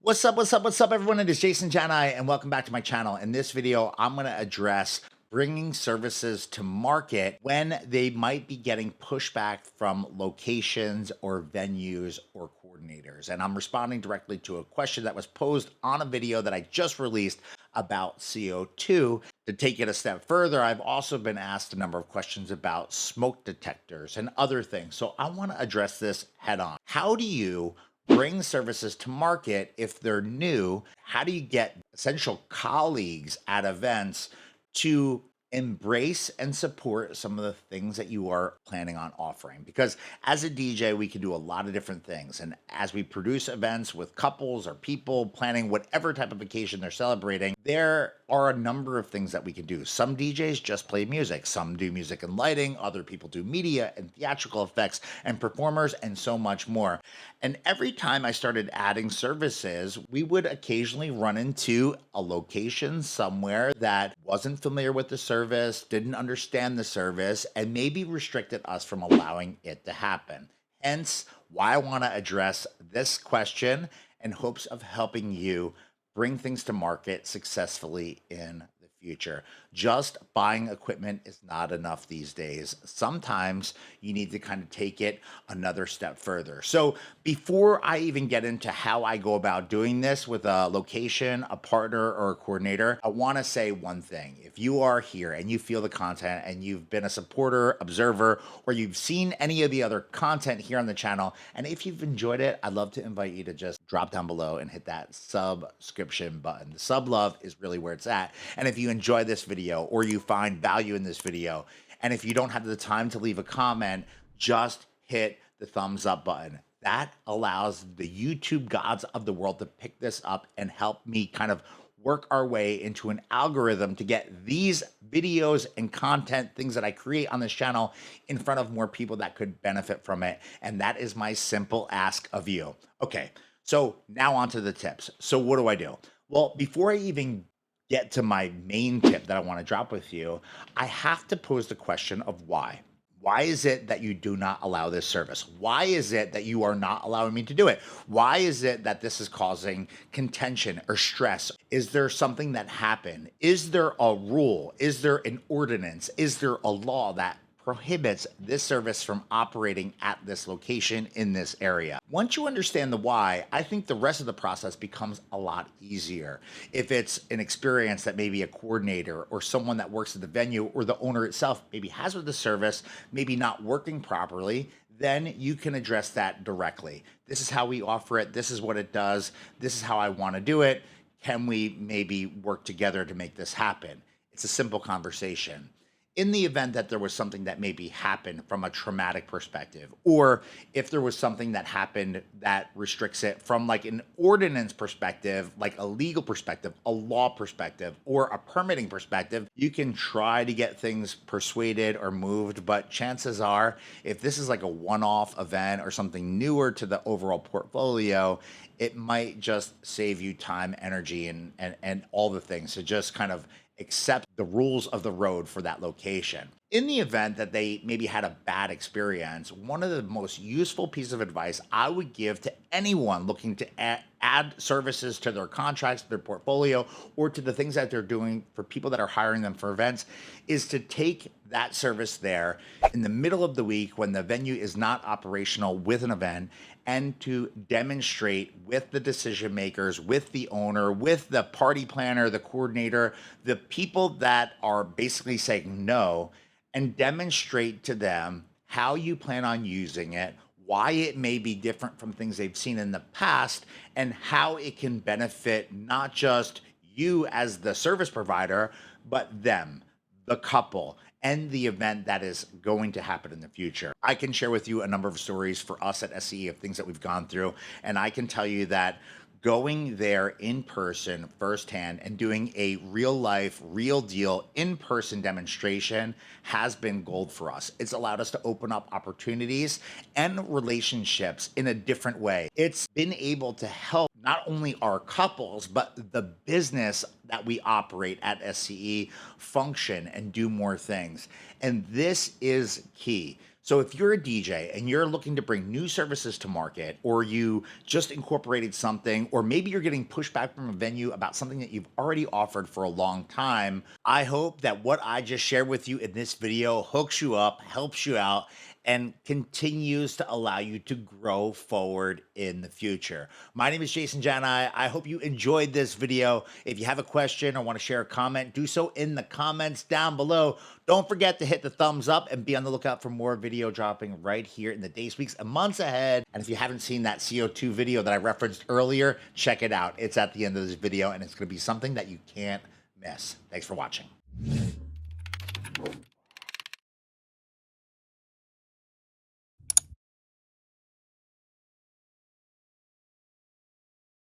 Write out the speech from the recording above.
What's up, everyone? It is Jason Janai, and welcome back to my channel. In this video, I'm going to address bringing services to market when they might be getting pushback from locations or venues or coordinators. And I'm responding directly to a question that was posed on a video that I just released about CO2. To take it a step further, I've also been asked a number of questions about smoke detectors and other things. So I want to address this head on. How do you bring services to market if they're new? How do you get essential colleagues at events to embrace and support some of the things that you are planning on offering? Because as a DJ, we can do a lot of different things. And as we produce events with couples or people planning whatever type of occasion they're celebrating, there are a number of things that we can do. Some DJs just play music, some do music and lighting, other people do media and theatrical effects and performers, and so much more. And every time I started adding services, we would occasionally run into a location somewhere that wasn't familiar with the service, didn't understand the service, and maybe restricted us from allowing it to happen. Hence, why I want to address this question in hopes of helping you bring things to market successfully in the future. Just buying equipment is not enough these days. Sometimes you need to kind of take it another step further. So before I even get into how I go about doing this with a location, a partner, or a coordinator, I want to say one thing. If you are here and you feel the content and you've been a supporter, observer, or you've seen any of the other content here on the channel, and if you've enjoyed it, I'd love to invite you to just drop down below and hit that subscription button. The sub love is really where it's at. And if you enjoy this video or you find value in this video, and if you don't have the time to leave a comment, just hit the thumbs up button. That allows the YouTube gods of the world to pick this up and help me kind of work our way into an algorithm to get these videos and content, things that I create on this channel, in front of more people that could benefit from it. And that is my simple ask of you. Okay, so now on to the tips. So what do I do? Well, before I even get to my main tip that I want to drop with you, I have to pose the question of why. Why is it that you do not allow this service? Why is it that you are not allowing me to do it? Why is it that this is causing contention or stress? Is there something that happened? Is there a rule? Is there an ordinance? Is there a law that prohibits this service from operating at this location in this area? Once you understand the why, I think the rest of the process becomes a lot easier. If it's an experience that maybe a coordinator or someone that works at the venue or the owner itself maybe has with the service, maybe not working properly, then you can address that directly. This is how we offer it. This is what it does. This is how I want to do it. Can we maybe work together to make this happen? It's a simple conversation. In the event that there was something that maybe happened from a traumatic perspective, or if there was something that happened that restricts it from like an ordinance perspective, like a legal perspective, a law perspective, or a permitting perspective, you can try to get things persuaded or moved. But chances are, if this is like a one-off event or something newer to the overall portfolio, it might just save you time, energy, and all the things to just kind of accept the rules of the road for that location. In the event that they maybe had a bad experience, one of the most useful pieces of advice I would give to anyone looking to add services to their contracts, their portfolio, or to the things that they're doing for people that are hiring them for events is to take that service there in the middle of the week when the venue is not operational with an event, and to demonstrate with the decision makers, with the owner, with the party planner, the coordinator, the people that are basically saying no, and demonstrate to them how you plan on using it, why it may be different from things they've seen in the past, and how it can benefit not just you as the service provider, but them, the couple, and the event that is going to happen in the future. I can share with you a number of stories for us at SCE of things that we've gone through, and I can tell you that going there in person firsthand and doing a real life, real deal in-person demonstration has been gold for us. It's allowed us to open up opportunities and relationships in a different way. It's been able to help not only our couples, but the business that we operate at SCE function and do more things. And this is key. So if you're a DJ and you're looking to bring new services to market, or you just incorporated something, or maybe you're getting pushback from a venue about something that you've already offered for a long time, I hope that what I just shared with you in this video hooks you up, helps you out, and continues to allow you to grow forward in the future. My name is Jason Janai. I hope you enjoyed this video. If you have a question or want to share a comment, do so in the comments down below. Don't forget to hit the thumbs up and be on the lookout for more video dropping right here in the days, weeks, and months ahead. And if you haven't seen that CO2 video that I referenced earlier, check it out. It's at the end of this video, and it's going to be something that you can't miss. Thanks for watching.